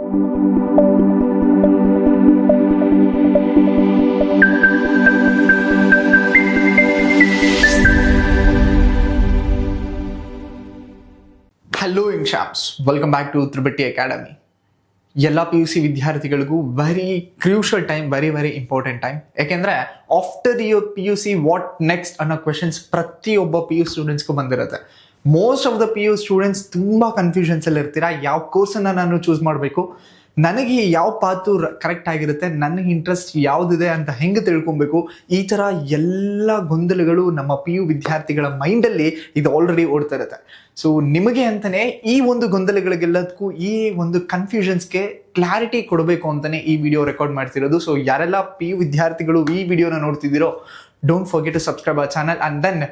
Hello champs, welcome back to Tribatti academy. ಎಲ್ಲ PUC ವಿದ್ಯಾರ್ಥಿಗಳಿಗೂ very crucial time, very important time. ಯಾಕೆಂದ್ರೆ after your PUC what next ಅನ್ನೋ questions ಪ್ರತಿಯೊಬ್ಬ PU ಸ್ಟೂಡೆಂಟ್ಸ್ಗೂ ಬಂದಿರುತ್ತೆ. Most of the PU students ತುಂಬ confusions ಅಲ್ಲಿ ಇರ್ತೀರಾ. ಯಾವ ಕೋರ್ಸನ್ನು ನಾನು ಚೂಸ್ ಮಾಡಬೇಕು, ನನಗೆ ಯಾವ ಪಾತು ಕರೆಕ್ಟ್ ಆಗಿರುತ್ತೆ, ನನಗೆ ಇಂಟ್ರೆಸ್ಟ್ ಯಾವುದಿದೆ ಅಂತ ಹೆಂಗೆ ತಿಳ್ಕೊಬೇಕು, ಈ ಥರ ಎಲ್ಲ ಗೊಂದಲಗಳು ನಮ್ಮ PU ವಿದ್ಯಾರ್ಥಿಗಳ ಮೈಂಡಲ್ಲಿ ಇದು ಆಲ್ರೆಡಿ ಓಡ್ತಾ ಇರುತ್ತೆ. ಸೊ ನಿಮಗೆ ಅಂತಲೇ ಈ ಒಂದು ಗೊಂದಲಗಳಿಗೆಲ್ಲದಕ್ಕೂ, ಈ ಒಂದು ಕನ್ಫ್ಯೂಷನ್ಸ್ಗೆ ಕ್ಲಾರಿಟಿ ಕೊಡಬೇಕು ಅಂತಲೇ ಈ ವಿಡಿಯೋ ರೆಕಾರ್ಡ್ ಮಾಡ್ತಿರೋದು. ಸೊ ಯಾರೆಲ್ಲ PU ವಿದ್ಯಾರ್ಥಿಗಳು ಈ ವಿಡಿಯೋನ ನೋಡ್ತಿದ್ದೀರೋ, don't forget to subscribe our channel and then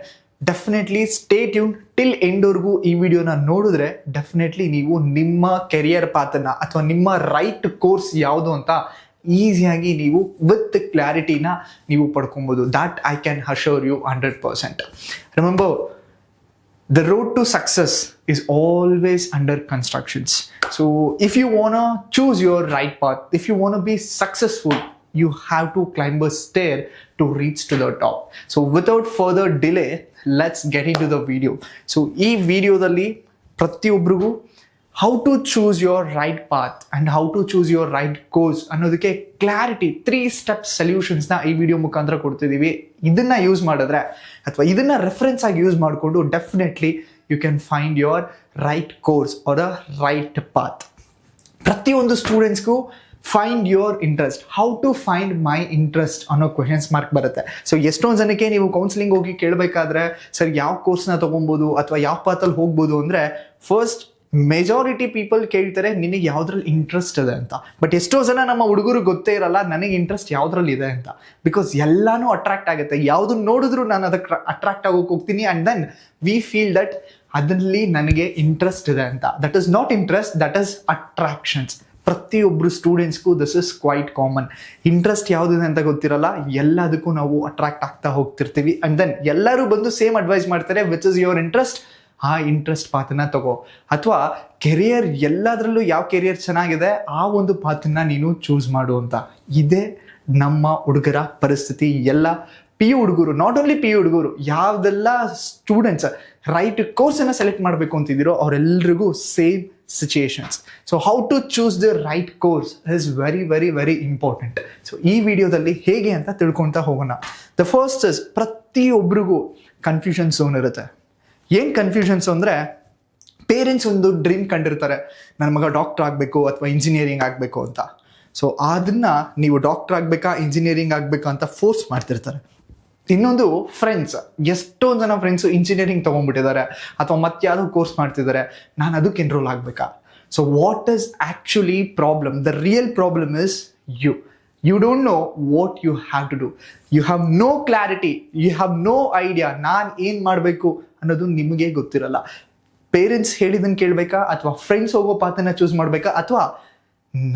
definitely stay tune till ಎಂಡ್ವರೆಗೂ. ಈ ವಿಡಿಯೋನ ನೋಡಿದ್ರೆ ಡೆಫಿನೆಟ್ಲಿ ನೀವು ನಿಮ್ಮ ಕೆರಿಯರ್ ಪಾತನ್ನ ಅಥವಾ ನಿಮ್ಮ ರೈಟ್ ಕೋರ್ಸ್ ಯಾವುದು ಅಂತ ಈಸಿಯಾಗಿ ನೀವು ವಿತ್ ಕ್ಲಾರಿಟಿನ ನೀವು ಪಡ್ಕೊಬೋದು. That I can assure you 100%. Remember, the road to success is always under constructions. So if you want to choose your right path, if you want to be successful, you have to climb a stair to reach to the top. So without further delay, let's get into the video. So ee video dalli pratiyobbrigu how to choose your right path and how to choose your right course ಅನ್ನೋದಕ್ಕೆ clarity 3 step ಸೊಲ್ಯೂಷನ್ಸ್ನ ಈ video ಮುಖಾಂತರ ಕೊಡ್ತಿದ್ದೀವಿ. ಇದನ್ನ use ಮಾಡಿದ್ರೆ ಅಥವಾ ಇದನ್ನ reference ಆಗಿ use ಮಾಡಿಕೊಂಡು definitely you can find your right course or a right path. ಪ್ರತಿಯೊಂದು ಸ್ಟೂಡೆಂಟ್ಸ್ಗೂ find your interest, how to find my interest ಅನ್ನೋ ಕ್ವೆಶನ್ಸ್ ಮಾರ್ಕ್ ಬರುತ್ತೆ. ಸೊ ಎಷ್ಟೊಂದು ಜನಕ್ಕೆ ನೀವು ಕೌನ್ಸಿಲಿಂಗ್ ಹೋಗಿ ಕೇಳಬೇಕಾದ್ರೆ ಸರ್ ಯಾವ ಕೋರ್ಸ್ನ ತೊಗೊಬೋದು ಅಥವಾ ಯಾವ ಪಾತಲ್ಲಿ ಹೋಗ್ಬೋದು ಅಂದರೆ, ಫಸ್ಟ್ ಮೆಜಾರಿಟಿ ಪೀಪಲ್ ಕೇಳ್ತಾರೆ ನಿನಗೆ ಯಾವುದ್ರಲ್ಲಿ ಇಂಟ್ರೆಸ್ಟ್ ಇದೆ ಅಂತ. ಬಟ್ ಎಷ್ಟೋ ಜನ ನಮ್ಮ ಹುಡುಗರು ಗೊತ್ತೇ ಇರಲ್ಲ ನನಗೆ ಇಂಟ್ರೆಸ್ಟ್ ಯಾವುದ್ರಲ್ಲಿ ಇದೆ ಅಂತ. ಬಿಕಾಸ್ ಎಲ್ಲಾನು ಅಟ್ರಾಕ್ಟ್ ಆಗುತ್ತೆ, ಯಾವುದನ್ನು ನೋಡಿದ್ರು ನಾನು ಅದಕ್ಕೆ ಅಟ್ರಾಕ್ಟ್ ಆಗೋಕೆ ಹೋಗ್ತೀನಿ and then we feel that ಅದರಲ್ಲಿ ನನಗೆ ಇಂಟ್ರೆಸ್ಟ್ ಇದೆ ಅಂತ. That is not interest, that is attractions. ಪ್ರತಿಯೊಬ್ಬರು ಸ್ಟೂಡೆಂಟ್ಸ್ಗೂ this is quite common. Interest ಯಾವುದಿದೆ ಅಂತ ಗೊತ್ತಿರಲ್ಲ, ಎಲ್ಲದಕ್ಕೂ ನಾವು ಅಟ್ರಾಕ್ಟ್ ಆಗ್ತಾ ಹೋಗ್ತಿರ್ತೀವಿ ಆ್ಯಂಡ್ ದೆನ್ ಎಲ್ಲರೂ ಬಂದು ಸೇಮ್ ಅಡ್ವೈಸ್ ಮಾಡ್ತಾರೆ, ವಿಚ್ ಇಸ್ ಯುವರ್ ಇಂಟ್ರೆಸ್ಟ್, ಆ ಇಂಟ್ರೆಸ್ಟ್ ಪಾತನ್ನ ತಗೋ. ಅಥವಾ ಕೆರಿಯರ್, ಎಲ್ಲದರಲ್ಲೂ ಯಾವ ಕೆರಿಯರ್ ಚೆನ್ನಾಗಿದೆ ಆ ಒಂದು ಪಾತನ್ನ ನೀನು ಚೂಸ್ ಮಾಡು ಅಂತ. ಇದೇ ನಮ್ಮ ಹುಡುಗರ ಪರಿಸ್ಥಿತಿ. ಎಲ್ಲ PU ಹುಡುಗರು, ನಾಟ್ ಓನ್ಲಿ PU ಹುಡುಗರು, ಯಾವುದೆಲ್ಲ ಸ್ಟೂಡೆಂಟ್ಸ್ ರೈಟ್ ಕೋರ್ಸನ್ನು ಸೆಲೆಕ್ಟ್ ಮಾಡಬೇಕು ಅಂತಿದ್ದೀರೋ ಅವರೆಲ್ಲರಿಗೂ same situations. So how to choose the right course is very important. So ಈ ವಿಡಿಯೋದಲ್ಲಿ ಹೇಗೆ ಅಂತ ತಿಳ್ಕೊತಾ ಹೋಗೋಣ. ದ ಫಸ್ಟ್ ಇಸ್, ಪ್ರತಿಯೊಬ್ಬರಿಗೂ ಕನ್ಫ್ಯೂಷನ್ ಝೋನ್ ಇರುತ್ತೆ. ಏನು ಕನ್ಫ್ಯೂಷನ್ಸ್ ಅಂದರೆ, ಪೇರೆಂಟ್ಸ್ ಒಂದು ಡ್ರೀಮ್ ಕಂಡಿರ್ತಾರೆ, ನನ್ನ ಮಗ ಡಾಕ್ಟರ್ ಆಗಬೇಕು ಅಥವಾ ಇಂಜಿನಿಯರಿಂಗ್ ಆಗಬೇಕು ಅಂತ. ಸೊ ಅದನ್ನು ನೀವು ಡಾಕ್ಟರ್ ಆಗಬೇಕಾ ಇಂಜಿನಿಯರಿಂಗ್ ಆಗಬೇಕಾ ಅಂತ ಫೋರ್ಸ್ ಮಾಡ್ತಿರ್ತಾರೆ. ಇನ್ನೊಂದು ಫ್ರೆಂಡ್ಸ್, ಎಷ್ಟೊಂದು ಜನ ಫ್ರೆಂಡ್ಸು ಇಂಜಿನಿಯರಿಂಗ್ ತೊಗೊಂಡ್ಬಿಟ್ಟಿದ್ದಾರೆ ಅಥವಾ ಮತ್ತೆ ಯಾವುದೋ ಕೋರ್ಸ್ ಮಾಡ್ತಿದ್ದಾರೆ, ನಾನು ಅದಕ್ಕೆ ಎನ್ರೋಲ್ ಆಗಬೇಕಾ. So what is actually problem? The real problem is you don't know what you have to do. You have no clarity, you have no idea ನಾನು ಏನು ಮಾಡಬೇಕು ಅನ್ನೋದು ನಿಮಗೆ ಗೊತ್ತಿರಲ್ಲ. ಪೇರೆಂಟ್ಸ್ ಹೇಳಿದ್ದನ್ನು ಕೇಳಬೇಕಾ ಅಥವಾ ಫ್ರೆಂಡ್ಸ್ ಹೋಗೋ ಪಾತನ್ನ ಚೂಸ್ ಮಾಡಬೇಕಾ ಅಥವಾ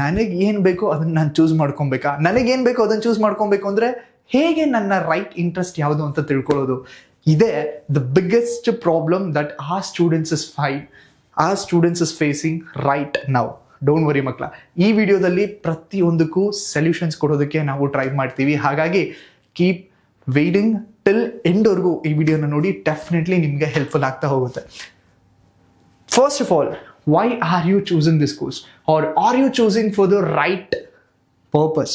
ನನಗೆ ಏನು ಬೇಕೋ ಅದನ್ನು ನಾನು ಚೂಸ್ ಮಾಡ್ಕೊಬೇಕಾ? ನನಗೇನು ಬೇಕೋ ಅದನ್ನು ಚೂಸ್ ಮಾಡ್ಕೊಬೇಕು ಅಂದರೆ ಹೇಗೆ ನನ್ನ ರೈಟ್ ಇಂಟ್ರೆಸ್ಟ್ ಯಾವುದು ಅಂತ ತಿಳ್ಕೊಳ್ಳೋದು? ಇದೇ the biggest problem that our students is facing right now. Don't worry ಮಕ್ಕಳ, ಈ ವಿಡಿಯೋದಲ್ಲಿ ಪ್ರತಿಯೊಂದಕ್ಕೂ ಸೊಲ್ಯೂಷನ್ಸ್ ಕೊಡೋದಕ್ಕೆ ನಾವು ಟ್ರೈ ಮಾಡ್ತೀವಿ. ಹಾಗಾಗಿ ಕೀಪ್ ವೇಟಿಂಗ್ ಟಿಲ್ ಎಂಡ್ವರೆಗೂ ಈ ವಿಡಿಯೋನ ನೋಡಿ, ಡೆಫಿನೆಟ್ಲಿ ನಿಮಗೆ ಹೆಲ್ಪ್ಫುಲ್ ಆಗ್ತಾ ಹೋಗುತ್ತೆ. First of all, why are you choosing this course or are you choosing for the right purpose?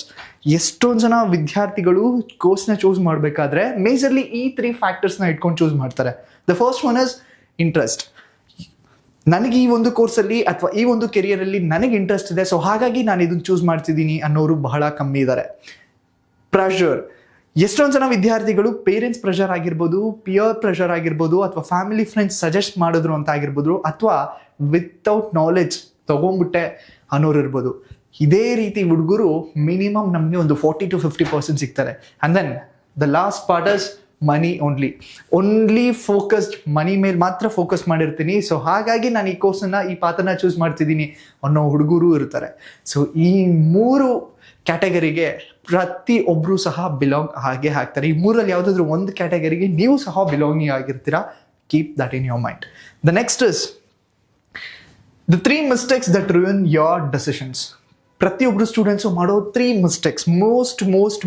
ಎಷ್ಟೊಂದು ಜನ ವಿದ್ಯಾರ್ಥಿಗಳು ಕೋರ್ಸ್ನ ಚೂಸ್ ಮಾಡಬೇಕಾದ್ರೆ ಮೇಜರ್ಲಿ ಈ 3 ಫ್ಯಾಕ್ಟರ್ಸ್ನ ಇಟ್ಕೊಂಡು ಚೂಸ್ ಮಾಡ್ತಾರೆ. The first one is interest. ನನಗೆ ಈ ಒಂದು ಕೋರ್ಸಲ್ಲಿ ಅಥವಾ ಈ ಒಂದು ಕೆರಿಯರಲ್ಲಿ ನನಗೆ ಇಂಟ್ರೆಸ್ಟ್ ಇದೆ, ಸೊ ಹಾಗಾಗಿ ನಾನು ಇದನ್ನು ಚೂಸ್ ಮಾಡ್ತಿದ್ದೀನಿ ಅನ್ನೋರು ಬಹಳ ಕಮ್ಮಿ ಇದ್ದಾರೆ. ಪ್ರೆಷರ್. ಎಷ್ಟೊಂದು ಜನ ವಿದ್ಯಾರ್ಥಿಗಳು ಪೇರೆಂಟ್ಸ್ ಪ್ರೆಷರ್ ಆಗಿರ್ಬೋದು, ಪಿಯರ್ ಪ್ರೆಷರ್ ಆಗಿರ್ಬೋದು, ಅಥವಾ ಫ್ಯಾಮಿಲಿ ಫ್ರೆಂಡ್ಸ್ ಸಜೆಸ್ಟ್ ಮಾಡಿದ್ರು ಅಂತ ಆಗಿರ್ಬೋದು, ಅಥವಾ ವಿತೌಟ್ ನಾಲೆಡ್ಜ್ ತೊಗೊಂಡ್ಬಿಟ್ಟೆ ಅನ್ನೋರು ಇರ್ಬೋದು. ಇದೇ ರೀತಿ ಹುಡುಗರು ಮಿನಿಮಮ್ ನಮಗೆ ಒಂದು 40 to 50% ಸಿಗ್ತಾರೆ. And then the last part is money. Only focused money ಮೇಲೆ ಮಾತ್ರ ಫೋಕಸ್ ಮಾಡಿರ್ತೀನಿ, ಸೊ ಹಾಗಾಗಿ ನಾನು ಈ ಕೋರ್ಸನ್ನು, ಈ ಪಾತನ್ನ ಚೂಸ್ ಮಾಡ್ತಿದ್ದೀನಿ ಅನ್ನೋ ಹುಡುಗರು ಇರ್ತಾರೆ. ಸೊ ಈ 3 ಕ್ಯಾಟಗರಿಗೆ ಪ್ರತಿಯೊಬ್ಬರು ಸಹ ಬಿಲಾಂಗ್ ಆಗ್ತಾರೆ. ಈ 3ರಲ್ಲಿ ಯಾವುದಾದ್ರೂ ಒಂದು ಕ್ಯಾಟಗರಿಗೆ ನೀವು ಸಹ ಬಿಲಾಂಗಿಂಗ್ ಆಗಿರ್ತೀರಾ. Keep that in your mind. The next is The 3 mistakes that ruin your decisions. ಪ್ರತಿಯೊಬ್ಬರು ಸ್ಟೂಡೆಂಟ್ಸು ಮಾಡೋ 3 mistakes,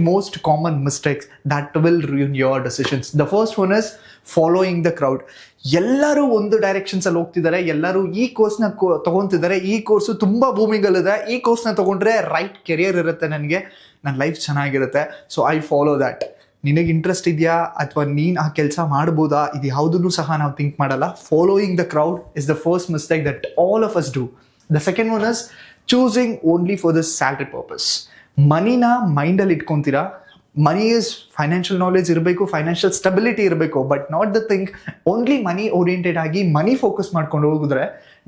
most common mistakes that will ruin your decisions. The first one is following the crowd. ಎಲ್ಲರೂ ಒಂದು directions ಅಲ್ಲಿ ಹೋಗ್ತಿದ್ದಾರೆ, ಎಲ್ಲರೂ ಈ ಕೋರ್ಸ್ನ ತಗೊಂತಿದ್ದಾರೆ, ಈ ಕೋರ್ಸು ತುಂಬಾ ಭೂಮಿಗಳಿದೆ, ಈ ಕೋರ್ಸ್ನ ತಗೊಂಡ್ರೆ ರೈಟ್ ಕೆರಿಯರ್ ಇರುತ್ತೆ, ನನಗೆ ನನ್ನ ಲೈಫ್ ಚೆನ್ನಾಗಿರುತ್ತೆ, ಸೊ ಐ ಫಾಲೋ ದ್ಯಾಟ್. ನಿನಗೆ ಇಂಟ್ರೆಸ್ಟ್ ಇದೆಯಾ ಅಥವಾ ನೀನು ಆ ಕೆಲಸ ಮಾಡ್ಬೋದಾ, ಇದು ಯಾವುದನ್ನು ಸಹ ನಾವು ಥಿಂಕ್ ಮಾಡಲ್ಲ. Following the crowd is the first mistake that all of us do. The second one is choosing only for the salary purpose. ಮನಿನ ಮೈಂಡಲ್ಲಿ ಇಟ್ಕೊತೀರಾ. ಮನಿ ಇಸ್ ಫೈನಾನ್ಷಿಯಲ್ ನಾಲೆಜ್ ಇರಬೇಕು, ಫೈನಾನ್ಷಿಯಲ್ ಸ್ಟೆಬಿಲಿಟಿ ಇರಬೇಕು, but not the thing only money oriented ಆಗಿ money focus ಮಾಡ್ಕೊಂಡು ಹೋಗಿದ್ರೆ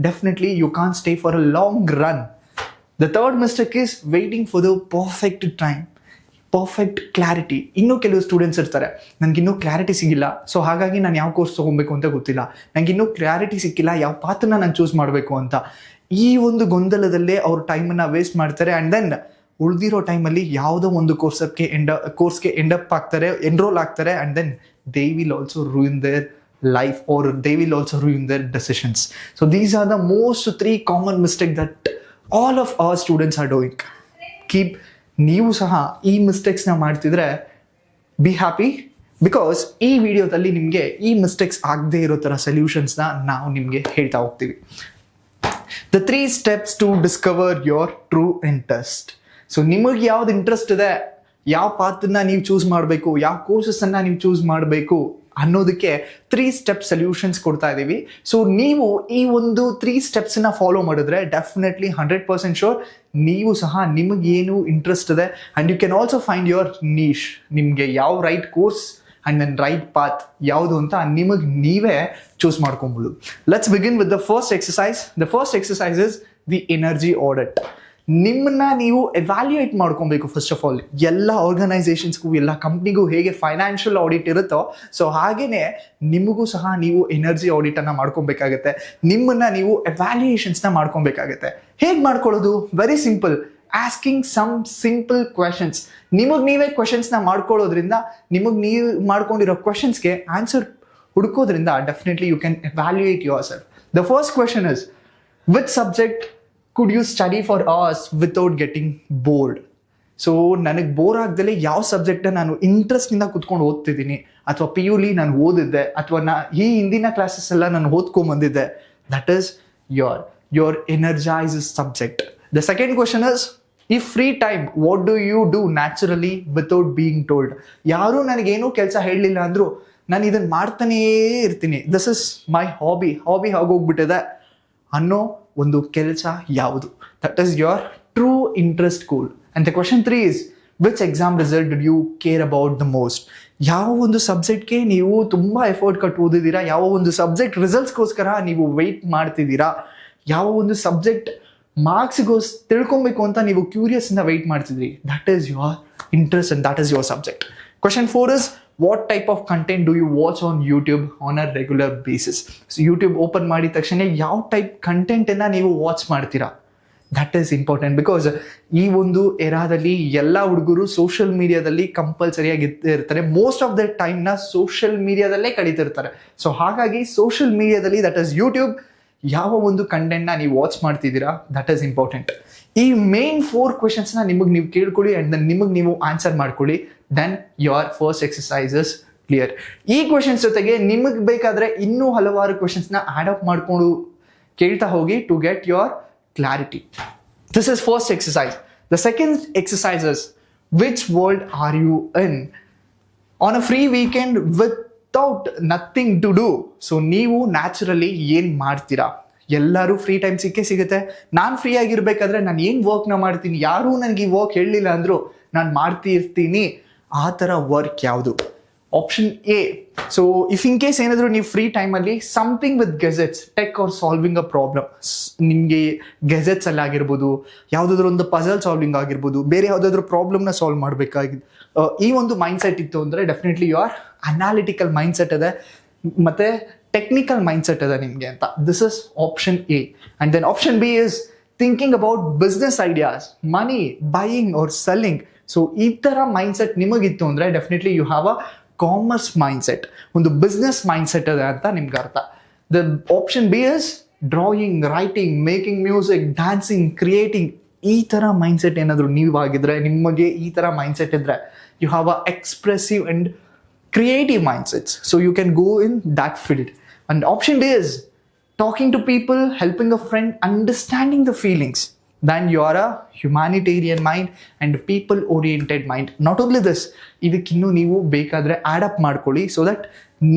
definitely you can stay for a long run. The third mistake is waiting for the perfect time, perfect clarity. ಇನ್ನೂ ಕೆಲವು students ಇರ್ತಾರೆ, ನನಗಿನ್ನೂ clarity ಸಿಗಿಲ್ಲ, so ಹಾಗಾಗಿ ನಾನು ಯಾವ course ತೊಗೊಬೇಕು ಅಂತ ಗೊತ್ತಿಲ್ಲ, ನನಗಿನ್ನೂ ಕ್ಲಾರಿಟಿ ಸಿಕ್ಕಿಲ್ಲ ಯಾವ ಪಾತ್ರನ ನಾನು ಚೂಸ್ ಮಾಡಬೇಕು ಅಂತ. ಈ ಒಂದು ಗೊಂದಲದಲ್ಲೇ ಅವ್ರ ಟೈಮನ್ನು ವೇಸ್ಟ್ ಮಾಡ್ತಾರೆ. ಆ್ಯಂಡ್ ದೆನ್ ಉಳಿದಿರೋ ಟೈಮಲ್ಲಿ ಯಾವುದೋ ಒಂದು ಕೋರ್ಸ್ಗೆ ಎಂಡಪ್ ಆಗ್ತಾರೆ, ಎನ್ರೋಲ್ ಆಗ್ತಾರೆ, and then they will also ruin their life or they will also ruin their decisions. So these are the most 3 common mistakes that all of our students are doing. ನೀವು ಸಹ ಈ ಮಿಸ್ಟೇಕ್ಸ್ನ ಮಾಡ್ತಿದ್ರೆ be happy, because ಈ ವಿಡಿಯೋದಲ್ಲಿ ನಿಮಗೆ ಈ mistakes ಆಗದೆ ಇರೋ ಥರ ಸೊಲ್ಯೂಷನ್ಸ್ನ ನಾವು ನಿಮಗೆ ಹೇಳ್ತಾ ಹೋಗ್ತೀವಿ. The 3 steps to discover your true interest. So ನಿಮಗೆ ಯಾವ್ದು ಇಂಟ್ರೆಸ್ಟ್ ಇದೆ, ಯಾವ ಪಾತ್ರನ ನೀವು ಚೂಸ್ ಮಾಡಬೇಕು, ಯಾವ ಕೋರ್ಸಸ್ಸನ್ನು ನೀವು ಚೂಸ್ ಮಾಡಬೇಕು ಅನ್ನೋದಕ್ಕೆ 3 ಸ್ಟೆಪ್ ಸೊಲ್ಯೂಷನ್ಸ್ ಕೊಡ್ತಾ ಇದ್ದೀವಿ. ಸೊ ನೀವು ಈ ಒಂದು 3 ಸ್ಟೆಪ್ಸನ್ನ ಫಾಲೋ ಮಾಡಿದ್ರೆ ಡೆಫಿನೆಟ್ಲಿ 100% ಶೋರ್ ನೀವು ಸಹ ನಿಮಗೇನು ಇಂಟ್ರೆಸ್ಟ್ ಇದೆ and you can also find your niche. ನಿಮಗೆ ಯಾವ right course and then right path ಯಾವುದು ಅಂತ ನಿಮಗೆ ನೀವೇ ಚೂಸ್ ಮಾಡ್ಕೊಬೋದು. Let's begin with the first exercise. The first exercise is the energy audit. ನಿಮ್ಮನ್ನ ನೀವು ಎವ್ಯಾಲ್ಯೂಯೇಟ್ ಮಾಡ್ಕೊಬೇಕು. ಫಸ್ಟ್ ಆಫ್ ಆಲ್ ಎಲ್ಲ ಆರ್ಗನೈಸೇಷನ್ಸ್ಗೂ ಎಲ್ಲ ಕಂಪ್ನಿಗೂ ಹೇಗೆ ಫೈನಾನ್ಷಿಯಲ್ ಆಡಿಟ್ ಇರುತ್ತೋ, ಸೊ ಹಾಗೇನೆ ನಿಮಗೂ ಸಹ ನೀವು ಎನರ್ಜಿ ಆಡಿಟನ್ನು ಮಾಡ್ಕೊಬೇಕಾಗತ್ತೆ. ನಿಮ್ಮನ್ನ ನೀವು ಎವ್ಯಾಲ್ಯೂಯೇಷನ್ಸ್ನ ಮಾಡ್ಕೊಬೇಕಾಗತ್ತೆ. ಹೇಗೆ ಮಾಡ್ಕೊಳ್ಳೋದು? Very simple. Asking some simple questions. ನಿಮಗೆ ನೀವೇ ಕ್ವೆಶನ್ಸ್ನ ಮಾಡ್ಕೊಳ್ಳೋದ್ರಿಂದ, ನಿಮಗೆ ನೀವು ಮಾಡ್ಕೊಂಡಿರೋ ಕ್ವೆಶನ್ಸ್ಗೆ ಆನ್ಸರ್ ಹುಡುಕೋದ್ರಿಂದ definitely you can evaluate yourself. The first question is, which subject could you study for hours without getting bored? So ನನಗೆ ಬೋರ್ ಆಗ್ದಲೇ ಯಾವ ಸಬ್ಜೆಕ್ಟ್ನ ನಾನು ಇಂಟ್ರೆಸ್ಟಿಂದ ಕುತ್ಕೊಂಡು ಓದ್ತಿದ್ದೀನಿ, ಅಥವಾ PUಲಿ ನಾನು ಓದಿದ್ದೆ, ಅಥವಾ ಈ ಹಿಂದಿನ ಕ್ಲಾಸಸ್ ಎಲ್ಲ ನಾನು ಓದ್ಕೊಂಬಂದಿದ್ದೆ, that is your energise subject. The second question is, ಈ free time what do you do naturally without being told? ಯಾರೂ ನನಗೇನೂ ಕೆಲಸ ಹೇಳಲಿಲ್ಲ ಅಂದರೂ ನಾನು ಇದನ್ನು ಮಾಡ್ತಾನೇ ಇರ್ತೀನಿ, ದಿಸ್ ಇಸ್ ಮೈ ಹಾಬಿ ಆಗೋಗ್ಬಿಟ್ಟಿದೆ ಅನ್ನೋ ಒಂದು ಕೆಲಸ ಯಾವುದು? That is your true interest goal. And the question 3 is, which exam result did you care about the most? ಯಾವ ಒಂದು ಸಬ್ಜೆಕ್ಟ್ಗೆ ನೀವು ತುಂಬ ಎಫರ್ಟ್ ಕಟ್ಟು ಓದಿದ್ದೀರಾ, ಯಾವ ಒಂದು ಸಬ್ಜೆಕ್ಟ್ ರಿಸಲ್ಟ್ಸ್ಗೋಸ್ಕರ ನೀವು ವೆಯ್ಟ್ ಮಾಡ್ತಿದ್ದೀರಾ, ಯಾವ ಒಂದು ಸಬ್ಜೆಕ್ಟ್ ಮಾರ್ಕ್ಸ್ಗೋಸ್ ತಿಳ್ಕೊಬೇಕು ಅಂತ ನೀವು ಕ್ಯೂರಿಯಸ್ಸಿಂದ ವೆಯ್ಟ್ ಮಾಡ್ತಿದ್ರಿ, that is your interest and that is your subject. Question 4 is, what type of content do you watch on YouTube on a regular basis? So YouTube open ಮಾಡಿದ ತಕ್ಷಣ ಯಾವ ಟೈಪ್ ಕಂಟೆಂಟನ್ನು ನೀವು ವಾಚ್ ಮಾಡ್ತೀರಾ? That is important, because ಈ ಒಂದು ಎರಾದಲ್ಲಿ ಎಲ್ಲ ಹುಡುಗರು social ಮೀಡಿಯಾದಲ್ಲಿ ಕಂಪಲ್ಸರಿಯಾಗಿ ಇರ್ತಾರೆ. ಮೋಸ್ಟ್ ಆಫ್ ದ ಟೈಮ್ನ ಸೋಷಿಯಲ್ ಮೀಡಿಯಾದಲ್ಲೇ ಕಳೀತಿರ್ತಾರೆ. ಸೊ ಹಾಗಾಗಿ ಸೋಷಿಯಲ್ ಮೀಡಿಯಾದಲ್ಲಿ, ದಟ್ ಈಸ್ ಯೂಟ್ಯೂಬ್, ಯಾವ ಒಂದು ಕಂಟೆಂಟ್ನ ನೀವು ವಾಚ್ ಮಾಡ್ತಿದ್ದೀರಾ, ದಟ್ ಈಸ್ ಇಂಪಾರ್ಟೆಂಟ್. ಈ ಮೇನ್ 4 ಕ್ವೆಶನ್ಸ್ನ ನಿಮಗೆ ನೀವು ಕೇಳ್ಕೊಳ್ಳಿ ಆ್ಯಂಡ್ ದೆನ್ ನಿಮಗೆ ನೀವು ಆನ್ಸರ್ ಮಾಡ್ಕೊಳ್ಳಿ. Then your first exercise is clear. ಈ ಕ್ವೆಶನ್ಸ್ ಜೊತೆಗೆ ನಿಮಗೆ ಬೇಕಾದರೆ ಇನ್ನೂ ಹಲವಾರು ಕ್ವೆಶನ್ಸ್ನ ಆ್ಯಡ್ ಅಪ್ ಮಾಡಿಕೊಂಡು ಕೇಳ್ತಾ ಹೋಗಿ to get your clarity. This is first exercise. The second exercise is, which world are you in on a free weekend without nothing to do? So ನೀವು ನ್ಯಾಚುರಲಿ ಏನು ಮಾಡ್ತೀರಾ? ಎಲ್ಲರೂ ಫ್ರೀ ಟೈಮ್ ಸಿಗುತ್ತೆ. ನಾನು free ಆಗಿರ್ಬೇಕಾದ್ರೆ ನಾನು ಏನು ವರ್ಕ್ನ ಮಾಡ್ತೀನಿ, ಯಾರೂ ನನಗೆ ಈ ವರ್ಕ್ ಹೇಳಲಿಲ್ಲ ಅಂದರೂ ನಾನು ಮಾಡ್ತಿರ್ತೀನಿ, ಆ ಥರ ವರ್ಕ್ ಯಾವುದು? Option A. So if in case ಏನಾದರೂ ನೀವು ಫ್ರೀ ಟೈಮಲ್ಲಿ something with gadgets, tech or solving a problem, ನಿಮಗೆ ಗೆಜೆಟ್ಸ್ ಅಲ್ಲಿ ಆಗಿರ್ಬೋದು, ಯಾವುದಾದ್ರೂ ಒಂದು ಪಜಲ್ ಸಾಲ್ವಿಂಗ್ ಆಗಿರ್ಬೋದು, ಬೇರೆ ಯಾವುದಾದ್ರೂ ಪ್ರಾಬ್ಲಮ್ನ ಸಾಲ್ವ್ ಮಾಡಬೇಕಾಗಿದ್ದು, ಈ ಒಂದು ಮೈಂಡ್ಸೆಟ್ ಇತ್ತು ಅಂದರೆ ಡೆಫಿನೆಟ್ಲಿ ಯುವರ್ ಅನಾಲಿಟಿಕಲ್ ಮೈಂಡ್ಸೆಟ್ ಇದೆ ಮತ್ತು ಟೆಕ್ನಿಕಲ್ ಮೈಂಡ್ಸೆಟ್ ಇದೆ ನಿಮಗೆ ಅಂತ. This is option A. And then option B is thinking about business ideas, money, buying or selling. So ಈ ಥರ ಮೈಂಡ್ಸೆಟ್ ನಿಮಗಿತ್ತು ಅಂದರೆ definitely you have a commerce mindset, ಒಂದು ಬಿಸ್ನೆಸ್ ಮೈಂಡ್ಸೆಟ್ ಇದೆ ಅಂತ ನಿಮ್ಗೆ ಅರ್ಥ. The option B is drawing, writing, making music, dancing, creating, ಈ ಥರ ಮೈಂಡ್ಸೆಟ್ ಏನಾದರೂ ನೀವಾಗಿದ್ರೆ, ನಿಮಗೆ ಈ ಥರ ಮೈಂಡ್ಸೆಟ್ ಇದ್ದರೆ, you have a expressive and creative mindsets, so you can go in that field. And option D is talking to people, helping a friend, understanding the feelings. Then you are a humanitarian mind and people oriented mind. Not only this, ಇದಕ್ಕಿನ್ನೂ ನೀವು ಬೇಕಾದರೆ add up ಮಾಡ್ಕೊಳ್ಳಿ, so that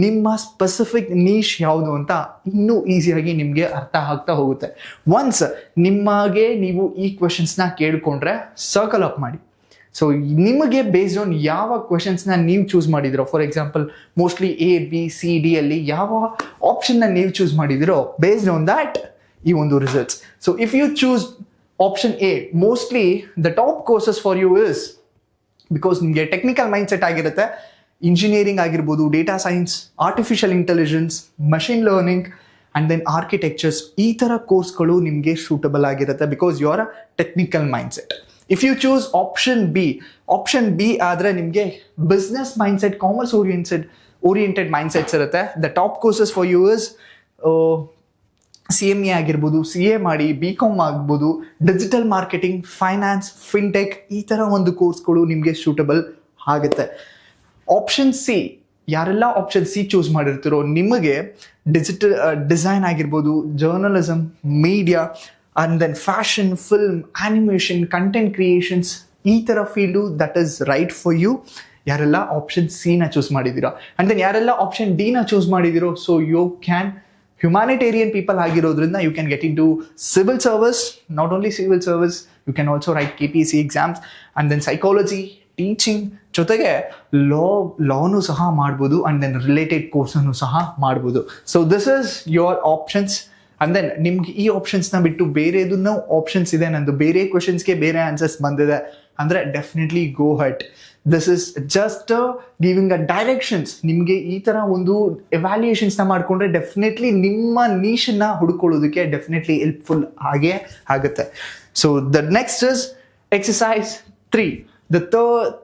ನಿಮ್ಮ specific niche ಯಾವುದು ಅಂತ ಇನ್ನೂ ಈಸಿಯಾಗಿ ನಿಮಗೆ ಅರ್ಥ ಆಗ್ತಾ ಹೋಗುತ್ತೆ. ಒನ್ಸ್ ನಿಮಗೆ ನೀವು ಈ ಕ್ವೆಶನ್ಸ್ನ ಕೇಳಿಕೊಂಡ್ರೆ ಸರ್ಕಲ್ ಅಪ್ ಮಾಡಿ. ಸೊ ನಿಮಗೆ ಬೇಸ್ಡ್ ಆನ್ ಯಾವ ಕ್ವೆಶನ್ಸ್ನ ನೀವು ಚೂಸ್ ಮಾಡಿದಿರೋ, for example mostly A, B, C, D ಅಲ್ಲಿ ಯಾವ ಆಪ್ಷನ್ನ ನೀವು ಚೂಸ್ ಮಾಡಿದಿರೋ, ಬೇಸ್ಡ್ ಆನ್ ದ್ಯಾಟ್ ಈ ಒಂದು results. So if you choose option A, mostly the top courses for you is, because ನಿಮಗೆ ಟೆಕ್ನಿಕಲ್ ಮೈಂಡ್ಸೆಟ್ ಆಗಿರುತ್ತೆ, ಇಂಜಿನಿಯರಿಂಗ್ ಆಗಿರ್ಬೋದು, data science, artificial intelligence, machine learning and then architectures, ಈ ಥರ ಕೋರ್ಸ್ಗಳು ನಿಮಗೆ ಸೂಟಬಲ್ ಆಗಿರುತ್ತೆ because you are a technical mindset. If you choose option B ಆದರೆ ನಿಮಗೆ business mindset, commerce oriented mindsets ಇರುತ್ತೆ. The top courses for you is CMA ಆಗಿರ್ಬೋದು, CA ಮಾಡಿ, BCom ಆಗ್ಬೋದು, ಡಿಜಿಟಲ್ ಮಾರ್ಕೆಟಿಂಗ್, ಫೈನಾನ್ಸ್, ಫಿನ್ಟೆಕ್, ಈ ಥರ ಒಂದು ಕೋರ್ಸ್ಗಳು ನಿಮಗೆ ಸೂಟಬಲ್ ಆಗುತ್ತೆ. ಆಪ್ಷನ್ ಸಿ, ಯಾರೆಲ್ಲ ಆಪ್ಷನ್ ಸಿ ಚೂಸ್ ಮಾಡಿರ್ತೀರೋ ನಿಮಗೆ ಡಿಜಿಟಲ್ ಡಿಸೈನ್ ಆಗಿರ್ಬೋದು, journalism, media and then fashion, film, animation, content creations, ಈ ಥರ field that is right for you. ಯಾರೆಲ್ಲ ಆಪ್ಷನ್ ಸಿನ ಚೂಸ್ ಮಾಡಿದ್ದೀರಾ, ಆ್ಯಂಡ್ ದೆನ್ ಯಾರೆಲ್ಲ ಆಪ್ಷನ್ ಡಿನ ಚೂಸ್ ಮಾಡಿದ್ದೀರೋ, so you can humanitarian people ಆಗಿರೋದ್ರಿಂದ you can get into civil service. Not only civil service, you can also write KPSC exams, and then psychology, teaching, ಜೊತೆಗೆ ಲಾನು ಸಹ ಮಾಡ್ಬೋದು, and then related ಕೋರ್ಸನ್ನು ಸಹ ಮಾಡ್ಬೋದು. So this is your options. And then ನಿಮ್ಗೆ ಈ ಆಪ್ಷನ್ಸ್ನ ಬಿಟ್ಟು ಬೇರೆದನ್ನೂ ಆಪ್ಷನ್ಸ್ ಇದೆ, ನಂದು ಬೇರೆ ಕ್ವೆಶನ್ಸ್ಗೆ ಬೇರೆ ಆನ್ಸರ್ಸ್ ಬಂದಿದೆ ಅಂದರೆ definitely go head. This is just giving a directions. ನಿಮಗೆ ಈ ಥರ ಒಂದು ಎವ್ಯಾಲ್ಯೂಯೇಷನ್ಸ್ನ ಮಾಡಿಕೊಂಡ್ರೆ ಡೆಫಿನೆಟ್ಲಿ ನಿಮ್ಮ ನೀಶನ್ನ ಹುಡ್ಕೊಳ್ಳೋದಕ್ಕೆ ಡೆಫಿನೆಟ್ಲಿ ಹೆಲ್ಪ್ಫುಲ್ ಆಗೇ ಆಗುತ್ತೆ. So the next is exercise 3, the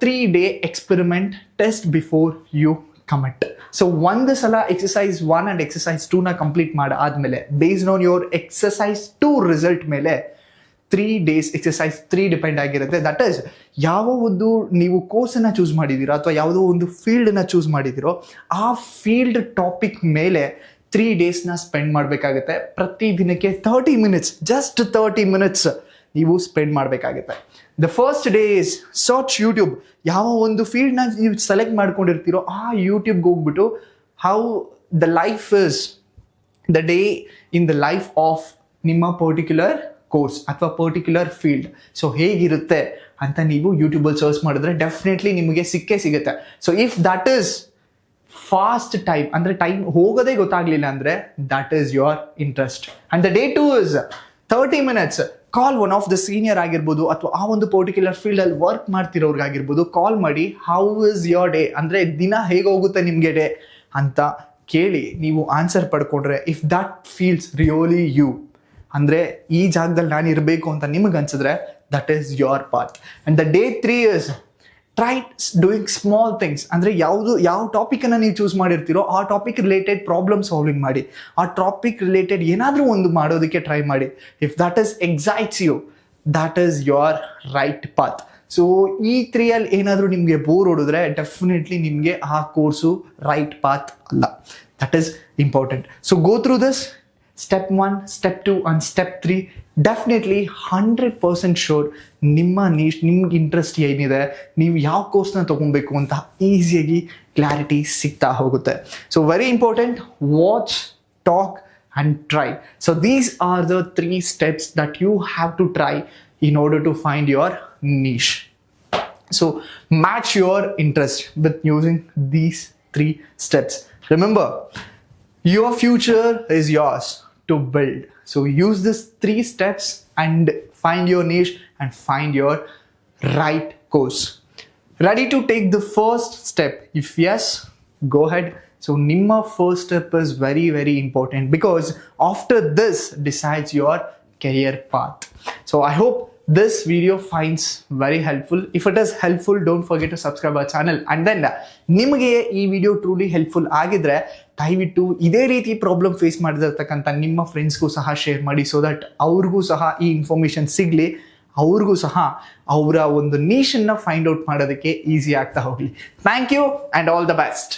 3-day experiment test before you commit. So ಒಂದು ಸಲ ಎಕ್ಸಸೈಸ್ 1 ಆ್ಯಂಡ್ ಎಕ್ಸಸೈಸ್ 2ನ ಕಂಪ್ಲೀಟ್ ಮಾಡಾದ್ಮೇಲೆ, based on your exercise 2 result ಮೇಲೆ 3 days ಎಕ್ಸಸೈಸ್ 3 ಡಿಪೆಂಡ್ ಆಗಿರುತ್ತೆ. ದಟ್ ಈಸ್ ಯಾವ ಒಂದು ನೀವು ಕೋರ್ಸನ್ನು ಚೂಸ್ ಮಾಡಿದ್ದೀರೋ ಅಥವಾ ಯಾವುದೋ ಒಂದು ಫೀಲ್ಡನ್ನ ಚೂಸ್ ಮಾಡಿದ್ದೀರೋ, ಆ ಫೀಲ್ಡ್ ಟಾಪಿಕ್ ಮೇಲೆ 3 daysನ ಸ್ಪೆಂಡ್ ಮಾಡಬೇಕಾಗುತ್ತೆ. ಪ್ರತಿ ದಿನಕ್ಕೆ 30 minutes, ಜಸ್ಟ್ 30 minutes ನೀವು ಸ್ಪೆಂಡ್ ಮಾಡಬೇಕಾಗುತ್ತೆ. The first day is search YouTube. ಯಾವ ಒಂದು ಫೀಲ್ಡ್ನ ನೀವು ಸೆಲೆಕ್ಟ್ ಮಾಡ್ಕೊಂಡಿರ್ತೀರೋ ಆ ಯೂಟ್ಯೂಬ್ಗೆ ಹೋಗ್ಬಿಟ್ಟು how the life is the day in the life of ನಿಮ್ಮ ಪರ್ಟಿಕ್ಯುಲರ್ ಕೋರ್ಸ್ ಅಥವಾ ಪರ್ಟಿಕ್ಯುಲರ್ ಫೀಲ್ಡ್. ಸೊ ಹೇಗಿರುತ್ತೆ ಅಂತ ನೀವು ಯೂಟ್ಯೂಬಲ್ಲಿ ಸರ್ಚ್ ಮಾಡಿದ್ರೆ ಡೆಫಿನೆಟ್ಲಿ ನಿಮಗೆ ಸಿಗುತ್ತೆ. So if that is fast time, ಅಂದರೆ ಟೈಮ್ ಹೋಗೋದೇ ಗೊತ್ತಾಗಲಿಲ್ಲ ಅಂದರೆ that is your interest. And the day 2 is 30 minutes. Call one of the senior ಆಗಿರ್ಬೋದು ಅಥವಾ ಆ ಒಂದು ಪರ್ಟಿಕ್ಯುಲರ್ ಫೀಲ್ಡಲ್ಲಿ ವರ್ಕ್ ಮಾಡ್ತಿರೋರ್ಗಾಗಿರ್ಬೋದು, ಕಾಲ್ ಮಾಡಿ ಹೌ ಇಸ್ ಯೋರ್ ಡೇ, ಅಂದರೆ ದಿನ ಹೇಗೆ ಹೋಗುತ್ತೆ ನಿಮಗೆ ಡೇ ಅಂತ ಕೇಳಿ ನೀವು ಆನ್ಸರ್ ಪಡ್ಕೊಂಡ್ರೆ, if that feels really you, ಅಂದರೆ ಈ ಜಾಗದಲ್ಲಿ ನಾನು ಇರಬೇಕು ಅಂತ ನಿಮಗೆ ಅನ್ಸಿದ್ರೆ that is your path. And the day 3 is try doing small things. ಅಂದರೆ ಯಾವ ಟಾಪಿಕನ್ನು ನೀವು ಚೂಸ್ ಮಾಡಿರ್ತೀರೋ ಆ ಟಾಪಿಕ್ ರಿಲೇಟೆಡ್ ಪ್ರಾಬ್ಲಮ್ ಸಾಲ್ವಿಂಗ್ ಮಾಡಿ, ಆ ಟಾಪಿಕ್ ರಿಲೇಟೆಡ್ ಏನಾದರೂ ಒಂದು ಮಾಡೋದಕ್ಕೆ ಟ್ರೈ ಮಾಡಿ. If that is excites you, that is your right path. So ಈ 3 ಏನಾದರೂ ನಿಮಗೆ ಬೋರ್ ಹೊಡಿದ್ರೆ ಡೆಫಿನೆಟ್ಲಿ ನಿಮಗೆ ಆ ಕೋರ್ಸು ರೈಟ್ ಪಾತ್ ಅಲ್ಲ. That is important. So go through this step 1, step 2 and step 3. Definitely 100% sure ನಿಮ್ಮ ನಿಮ್ಗೆ ಇಂಟ್ರೆಸ್ಟ್ ಏನಿದೆ, ನೀವು ಯಾವ ಕೋರ್ಸ್ನ ತೊಗೊಬೇಕು ಅಂತ ಈಸಿಯಾಗಿ ಕ್ಲಾರಿಟಿ ಸಿಗ್ತಾ ಹೋಗುತ್ತೆ. So very important, watch, talk and try. So these are the 3 steps that you have to try in order to find your niche. So match your interest with using these 3 steps. Remember, your future is yours to build. So use these 3 steps and find your niche and find your right course. Ready to take the first step? If yes, go ahead. So nimma first step is very, very important because after this decides your career path. So I hope this video finds very helpful. If it is helpful, don't forget to subscribe our channel. And then ನಿಮಗೆ ಈ video truly helpful ಆಗಿದ್ರೆ ದಯವಿಟ್ಟು ಇದೇ ರೀತಿ problem face ಮಾಡಿದಿರ್ತಕ್ಕಂಥ ನಿಮ್ಮ ಫ್ರೆಂಡ್ಸ್ಗೂ ಸಹ share ಮಾಡಿ, so that ಅವ್ರಿಗೂ ಸಹ ಈ ಇನ್ಫಾರ್ಮೇಷನ್ ಸಿಗಲಿ, ಅವ್ರಿಗೂ ಸಹ ಅವರ ಒಂದು ನೀಶನ್ನು ಫೈಂಡ್ ಔಟ್ ಮಾಡೋದಕ್ಕೆ ಈಸಿ ಆಗ್ತಾ ಹೋಗಲಿ. Thank you and all the best.